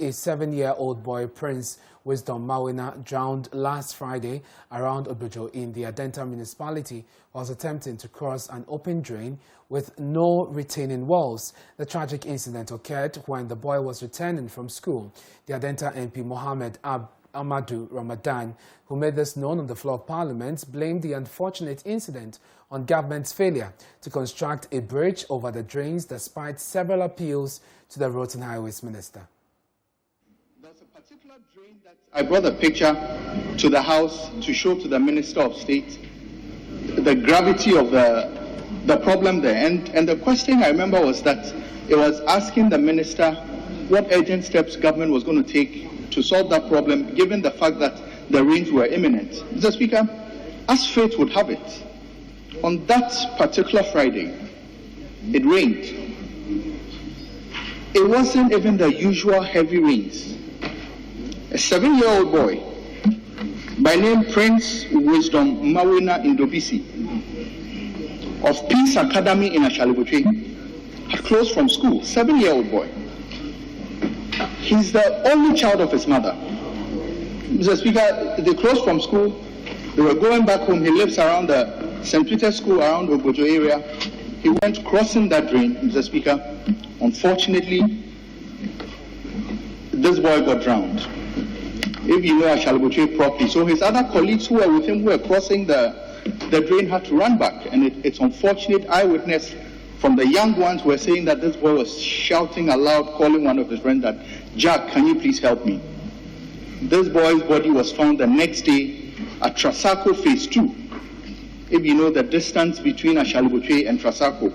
a 7-year-old boy, Prince Wisdom Mawina, drowned last Friday around Ogbojo in the Adenta municipality whilst attempting to cross an open drain with no retaining walls. The tragic incident occurred when the boy was returning from school. The Adenta MP Mohammed Amadou Ramadan, who made this known on the floor of Parliament, blamed the unfortunate incident on government's failure to construct a bridge over the drains despite several appeals to the Roads and Highways Minister. There's a particular drain that I brought a picture to the House to show to the Minister of State the gravity of the problem there. And the question I remember was that it was asking the Minister what urgent steps government was going to take to solve that problem, given the fact that the rains were imminent. Mr. Speaker, as fate would have it, on that particular Friday, it rained. It wasn't even the usual heavy rains. A 7-year-old boy by name Prince Wisdom Mawina Indobisi of Peace Academy in Ashalibuche had closed from school. 7-year-old boy. He's the only child of his mother. Mr. Speaker, they closed from school. They were going back home. He lives around the St. Peter's School around Ogbojo area. He went crossing that drain, Mr. Speaker. Unfortunately, this boy got drowned. If you know Ashalibuche properly. So his other colleagues who were with him, who were crossing the drain, had to run back. And it's unfortunate. Eyewitness from the young ones were saying that this boy was shouting aloud, calling one of his friends that, "Jack, can you please help me?" This boy's body was found the next day at Trasacco Phase 2. If you know the distance between Ashalibuche and Trasacco,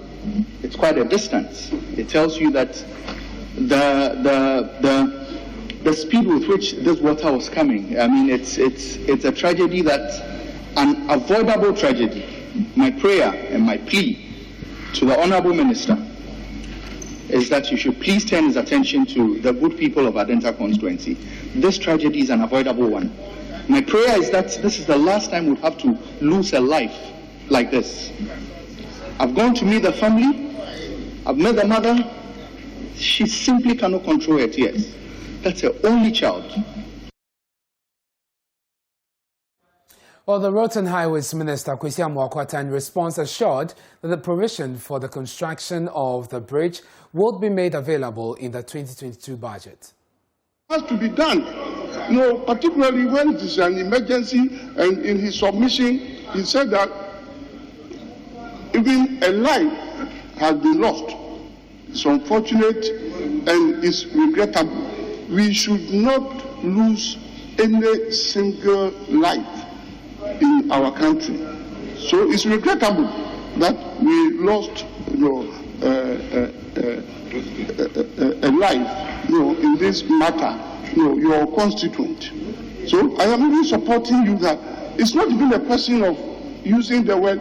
it's quite a distance. It tells you that the speed with which this water was coming. I mean, it's a tragedy, that's an avoidable tragedy. My prayer and my plea to the Honourable Minister is that you should please turn his attention to the good people of Adenta constituency. This tragedy is an avoidable one. My prayer is that this is the last time we'll have to lose a life like this. I've gone to meet the family. I've met the mother. She simply cannot control her tears. That's her only child. Well, the Roads and Highways Minister, Kwesi Amoakwata, in response assured that the provision for the construction of the bridge would be made available in the 2022 budget. It has to be done, particularly when it is an emergency. And in his submission, he said that even a life has been lost. It's unfortunate and it's regrettable. We should not lose any single life in our country. So it's regrettable that we lost a life in this matter, your constituent. So I am really supporting you that it's not even a question of using the word,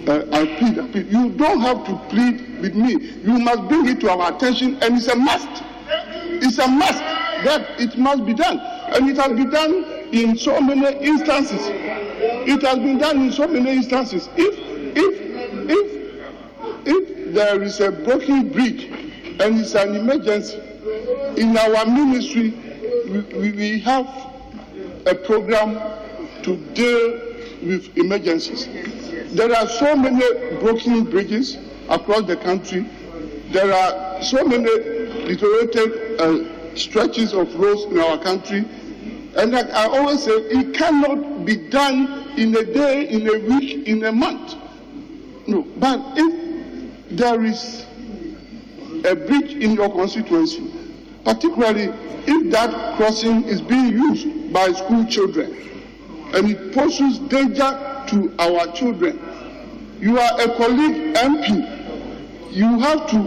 I plead. You don't have to plead with me. You must bring it to our attention, and it's a must. It's a must that it must be done. And it has been done in so many instances. It has been done in so many instances. If there is a broken bridge and it's an emergency, in our ministry, we have a program to deal with emergencies. There are so many broken bridges across the country. There are so many deteriorated stretches of roads in our country. And like I always say, it cannot be done in a day, in a week, in a month. No, but if there is a bridge in your constituency, particularly if that crossing is being used by school children and it poses danger to our children, you are a colleague MP. You have to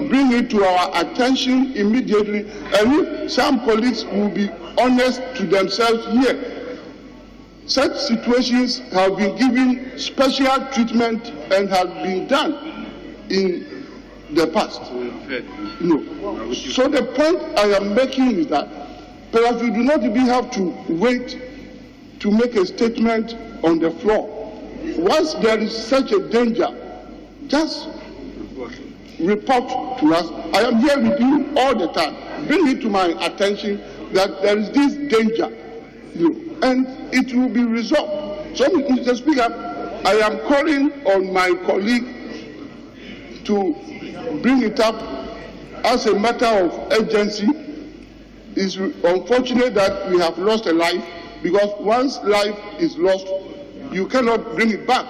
bring it to our attention immediately. And if some colleagues will be honest to themselves here, such situations have been given special treatment and have been done in the past. No. So the point I am making is that perhaps we do not even have to wait to make a statement on the floor. Once there is such a danger, just report to us. I am here with you all the time. Bring it to my attention that there is this danger, and it will be resolved. So, Mr. Speaker, I am calling on my colleague to bring it up as a matter of urgency. It's unfortunate that we have lost a life, because once life is lost, you cannot bring it back.